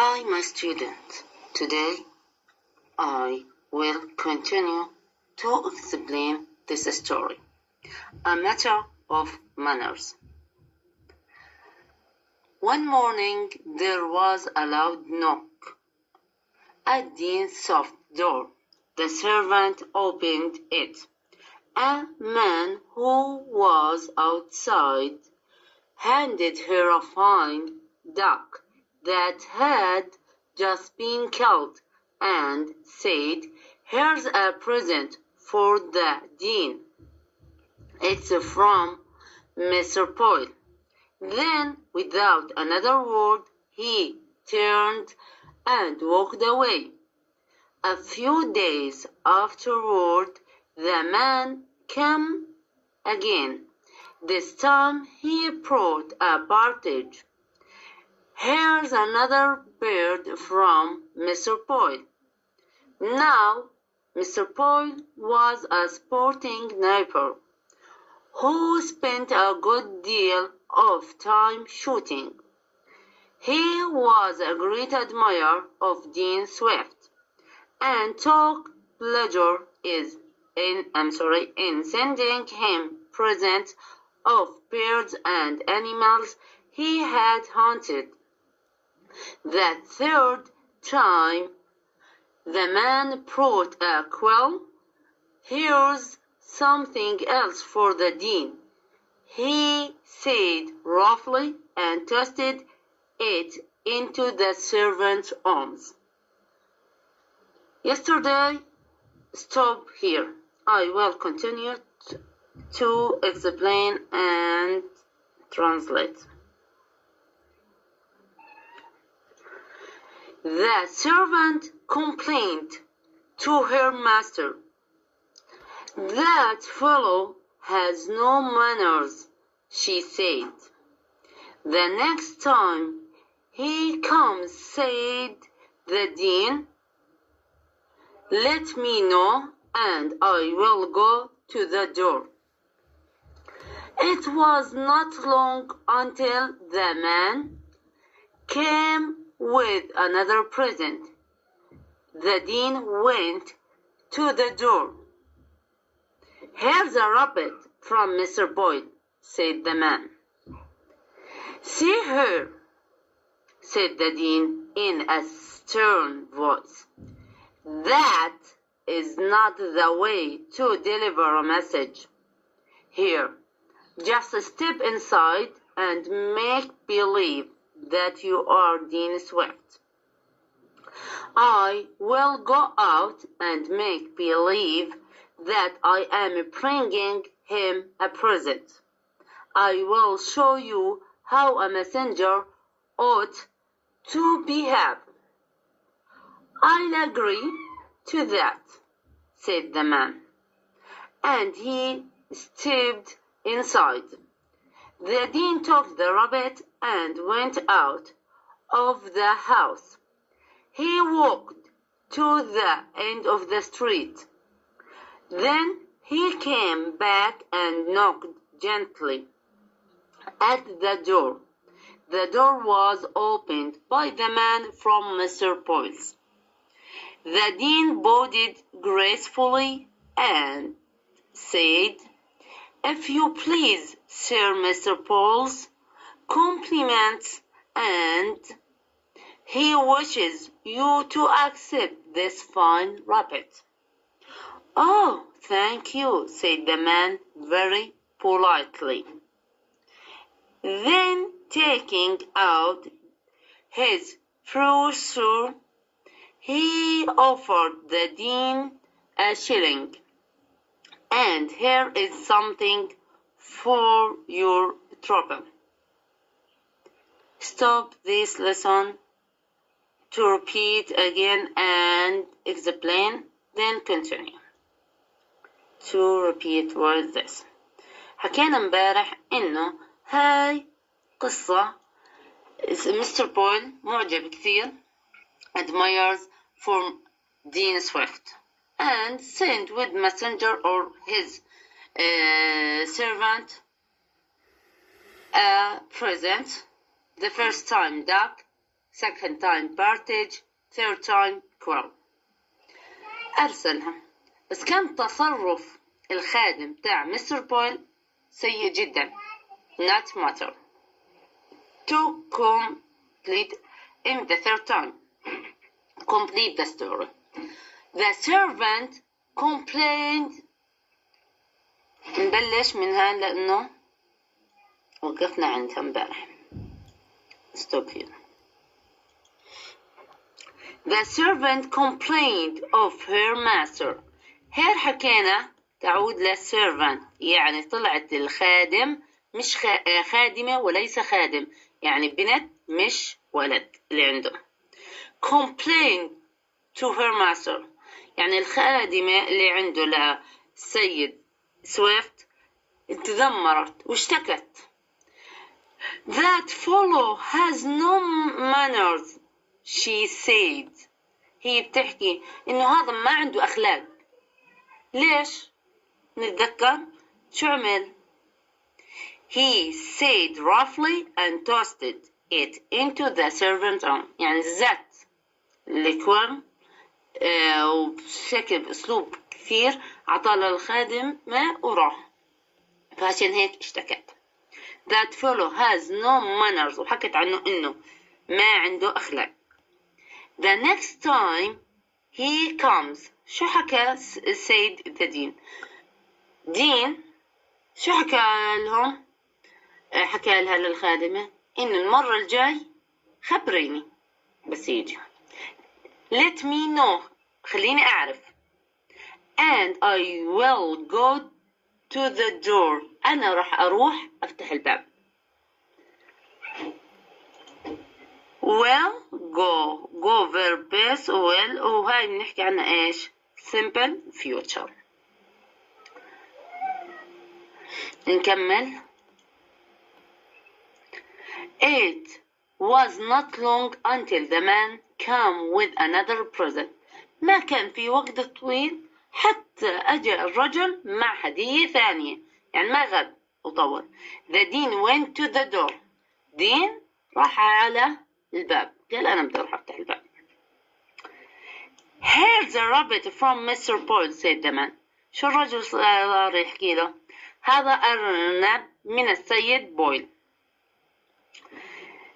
I'm a student. Today, I will continue to explain this story, a matter of manners. One morning, there was a loud knock at Dean's soft door. The servant opened it. A man who was outside handed her a fine duck that had just been killed and said, "Here's a present for the Dean. It's from Mr. Poyle." Then, without another word, he turned and walked away. A few days afterward, the man came again. This time he brought a partridge. "Here's another bird from Mr. Poyle." Now, Mr. Poyle was a sporting neighbor who spent a good deal of time shooting. He was a great admirer of Dean Swift and took pleasure in sending him presents of birds and animals he had hunted. The third time, the man brought a quill. "Here's something else for the Dean," he said roughly, and tossed it into the servant's arms. Yesterday, stop here. I will continue to explain and translate. The servant complained to her master. "That fellow has no manners," she said. "The next time he comes," said the Dean, "let me know and I will go to the door." It was not long until the man came with another present. The Dean went to the door. "Here's a rabbit from Mr. Poyle," said the man. "See here," said the Dean in a stern voice. "That is not the way to deliver a message. Here, just step inside and make believe that you are Dean Swift. I will go out and make believe that I am bringing him a present. I will show you how a messenger ought to behave." "I'll agree to that," said the man, and he stepped inside. The Dean took the rabbit and went out of the house. He walked to the end of the street. Then he came back and knocked gently at the door. The door was opened by the man from Mr. Poyle's. The Dean bowed gracefully and said, "If you please, Sir Mr. Poyle's compliments, and he wishes you to accept this fine rabbit." "Oh, thank you," said the man very politely. Then, taking out his brochure, he offered the Dean a shilling. "And here is something for your trouble." Stop this lesson to repeat again and explain, then continue. To repeat was this. حكينا امبارح انه هاي قصة مستر بويل معجب كثير admires for Dean Swift and sent with messenger or his servant a present. The first time duck, second time partage, third time quarrel. أرسلها، بس كان تصرف الخادم تاع مستر بويل سيء جدا. not matter to complete in the third time. Complete the story. The servant complained. نبلش منها لأنه وقفنا عندها امبارح. stop here. The servant complained of her master. here حكينا تعود للسيرفانت، يعني طلعت الخادم مش خادمة وليس خادم، يعني بنت مش ولد اللي عنده. complained to her master يعني الخادمة اللي عنده للسيد سويفت تذمرت واشتكت. That fellow has no manners, she said. هي بتحكي إنه هذا ما عنده أخلاق. ليش؟ نتذكر شو عمل؟ He said roughly and tossed it into the servant's arm. يعني زت الكورن وبشكل بأسلوب كثير عطاله الخادم ما وراح، فعشان هيك اشتكت. That fellow has no manners وحكت عنه إنه ما عنده أخلاق. The next time he comes شو حكى السيد دين؟ دين شو حكى لهم؟ حكى لها للخادمة إنه المرة الجاي خبريني بس يجي. Let me know خليني أعرف. And I will go to the door أنا راح أروح أفتح الباب. well go verb base well وهاي بنحكي عنها إيش؟ simple future. نكمل. It was not long until the man came with another present. ما كان في وقت طويل حتى أجى الرجل مع هدية ثانية، يعني ما غاب وطول. The Dean went to the door. دين راح على الباب، قال أنا بدي أروح أفتح الباب. Here's a rabbit from Mr. Boyle, said the man. شو الرجل صار يحكي له؟ هذا أرنب من السيد بويل.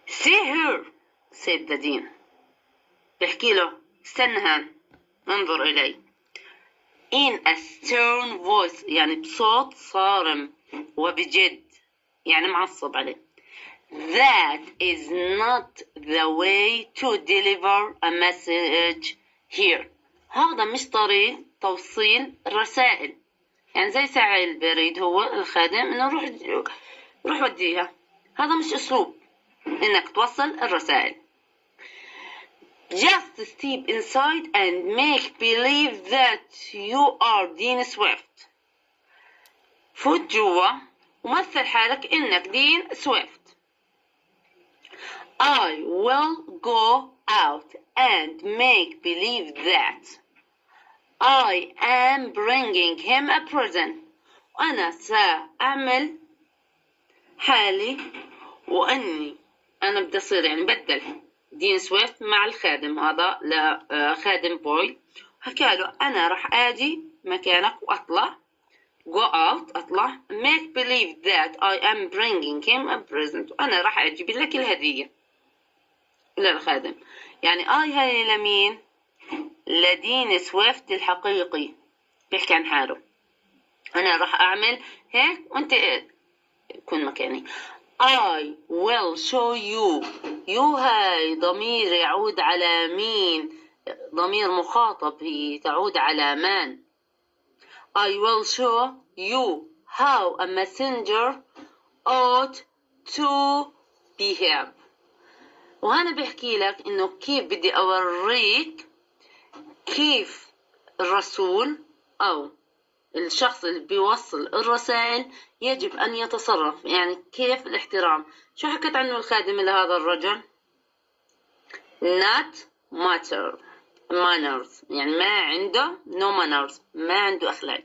See here, said the Dean. بيحكي له استنى هان انظر إلي. In a stern voice يعني بصوت صارم وبجد يعني معصب عليه. That is not the way to deliver a message here. هذا مش طريق توصيل الرسائل، يعني زي ساعي البريد هو الخادم انه روح وديها. هذا مش اسلوب انك توصل الرسائل. Just step inside and make believe that you are Dean Swift. فوت جوا ومثل حالك انك دين سويفت. I will go out and make believe that I am bringing him a present. وأنا سأعمل حالي وأني أنا بدي أصير يعني بدل دين سويفت مع الخادم هذا لخادم بوي. حكاله أنا راح آجي مكانك وأطلع go out أطلع make believe that I am bringing him a present. وأنا راح أجيب لك الهدية للخادم. يعني هاي لمين؟ لدين سويفت الحقيقي بيحكي عن حاله. أنا راح أعمل هيك وأنت كن مكاني. I will show you هاي ضمير يعود على مين؟ ضمير مخاطب هي تعود على من. I will show you how a messenger ought to behave. وهنا بحكي لك إنه كيف بدي أوريك كيف الرسول أو الشخص اللي بيوصل الرسائل يجب أن يتصرف، يعني كيف الاحترام. شو حكت عنه الخادمة لهذا الرجل؟ not manners يعني ما عنده no manners ما عنده أخلاق.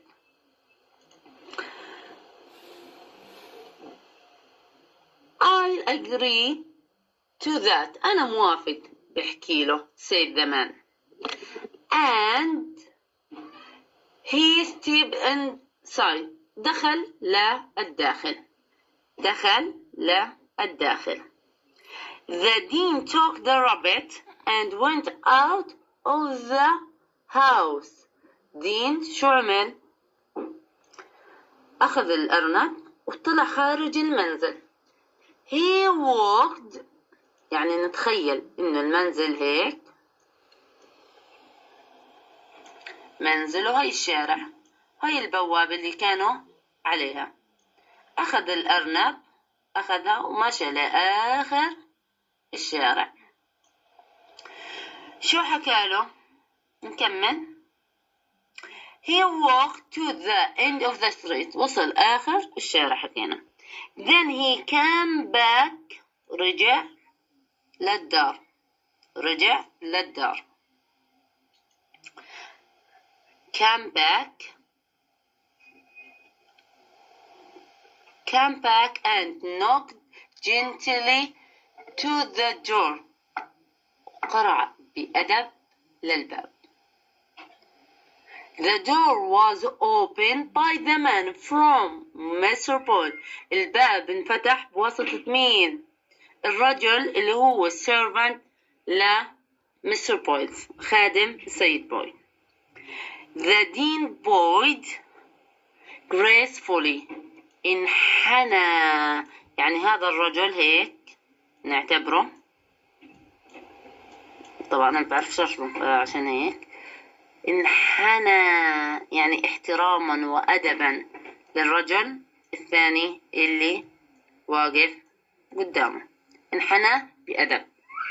I agree to that. أنا موافق. بحكي له said the man. And he stepped inside. دخل للداخل. دخل للداخل. The dean took the rabbit and went out of the house. دين شو عمل؟ أخذ الأرنب وطلع خارج المنزل. He walked، يعني نتخيل إنه المنزل هيك، منزله هاي الشارع، هاي البوابة اللي كانوا عليها. أخذ الأرنب، أخذها ومشى لآخر الشارع. شو حكاله؟ نكمل. He walked to the end of the street. وصل آخر الشارع حكينا. Then he came back. رجع للدار. رجع للدار. Came back. Came back and knocked gently to the door. قرع بأدب للباب. The door was opened by the man from Mr. Paul. الباب انفتح بواسطة مين؟ الرجل اللي هو servant ل Mr. Paul، خادم السيد بوي. The dean bowed gracefully. انحنى، يعني هذا الرجل هيك نعتبره، طبعا أنا بعرف شرحه عشان هيك. انحنى يعني احتراما وأدبا للرجل الثاني اللي واقف قدامه. انحنى بأدب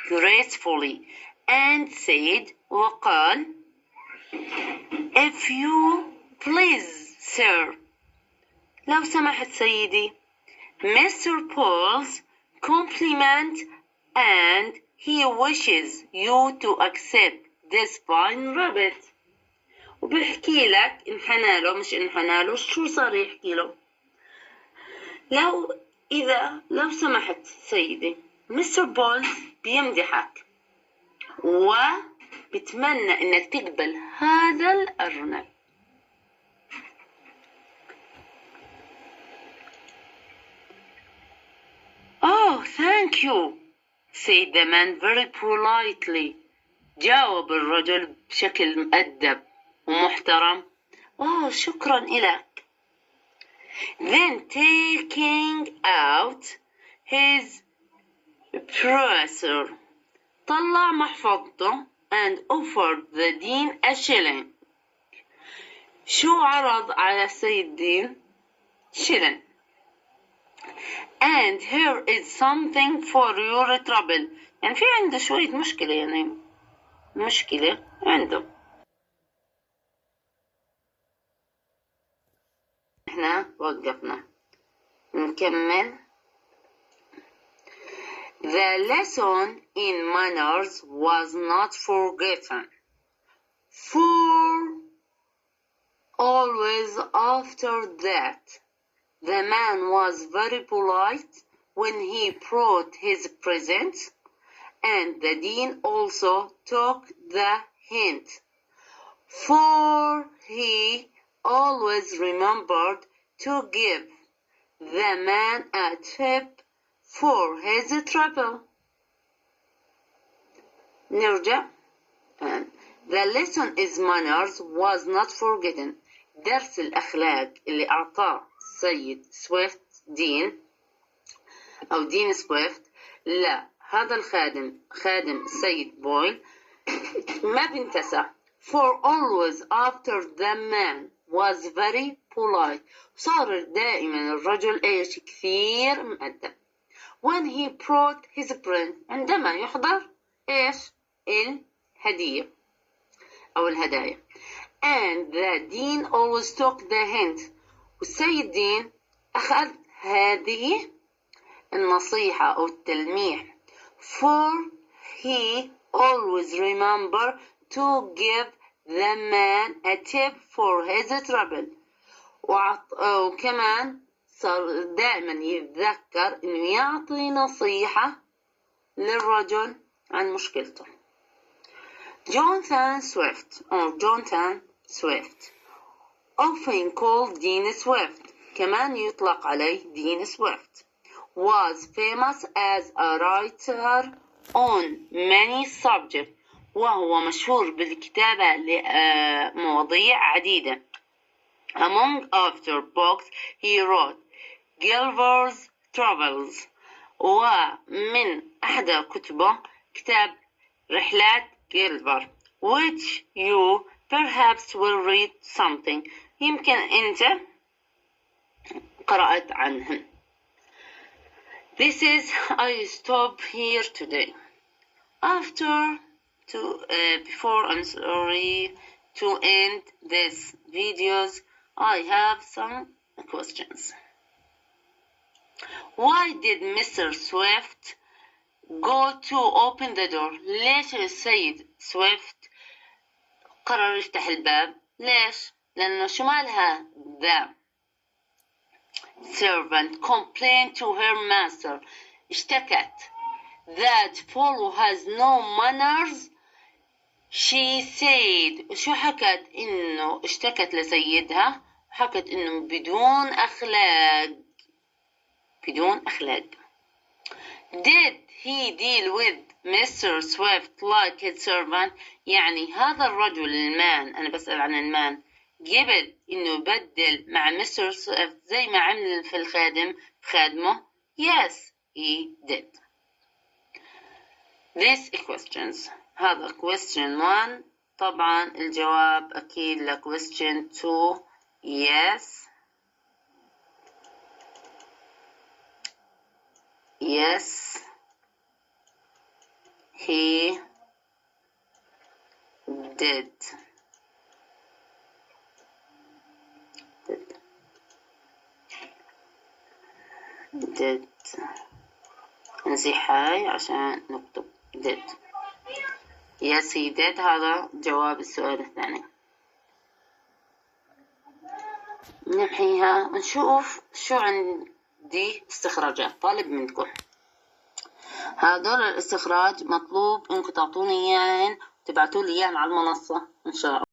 gracefully and said، وقال if you please sir، لو سمحت سيدي، Mr. Paul's compliment and he wishes you to accept this fine rabbit. وبيحكي لك انحنى له، مش انحنى له، شو صار يحكي له؟ لو سمحت سيدي، مستر بول بيمدحك وبتمنى انك تقبل هذا الأرنب. Oh, thank you, said the man very politely. جاوب الرجل بشكل مؤدب ومحترم. شكرا لك. Then taking out his purse، طلع محفظته and offered the dean a shilling. شو عرض على السيد دين؟ shilling. And here is something for your trouble. يعني في عنده شوية مشكلة، يعني مشكلة عنده. احنا وقفنا نكمل. The lesson in manners was not forgotten, for always after that the man was very polite when he brought his presents, and the dean also took the hint, for he always remembered to give the man a tip for his trouble. نرجع. The lesson is manners was not forgotten. درس الأخلاق اللي أعطاه السيد سويفت دين أو دين سويفت، لا، هذا خادم السيد بويل ما بنتسى. For always after the man was very polite، صار دائما الرجل إيش؟ كثير مؤدب. When he brought his friend، عندما يحضر إيش؟ الهدية أو الهدايا. And the dean always took the hint، والسيد دين أخذ هذه النصيحة أو التلميح. For he always remembered to give the man a tip for his trouble. وكمان صار دائما يتذكر إنه يعطي نصيحة للرجل عن مشكلته. Jonathan Swift often called Dean Swift كمان يطلق عليه Dean Swift was famous as a writer on many subjects وهو مشهور بالكتابة لمواضيع عديدة. Among other books he wrote Gulliver's Travels ومن أحدى كتبه كتاب رحلات جيلفر which you perhaps will read something يمكن أنت قرأت عنه. This is I stop here today. Before I'm sorry to end this videos, I have some questions. Why did Mr. Swift go to open the door? ليش السيد سويفت قرر يفتح الباب؟ ليش؟ لأنه شو مالها the servant complained to her master اشتكت that fellow has no manners. She said شو حكت؟ إنه اشتكت لسيدها حكت إنه بدون أخلاق. Did he deal with Mr. Swift like his servant؟ يعني هذا الرجل المان، أنا بسأل عن المان، قبل إنه يبدل مع Mr. Swift زي ما عمل في خادمه؟ Yes, he did. These questions. هذا question 1. طبعا الجواب أكيد ل question 2. Yes. Yes, he did. نزيح هاي عشان نكتب did. Yes, he did. هذا جواب السؤال الثاني. نمحيها نشوف شو عندي استخراجات طالب منكم. هذول الاستخراج مطلوب انكم تعطوني اياهن تبعتوا لي اياهن على المنصة ان شاء الله.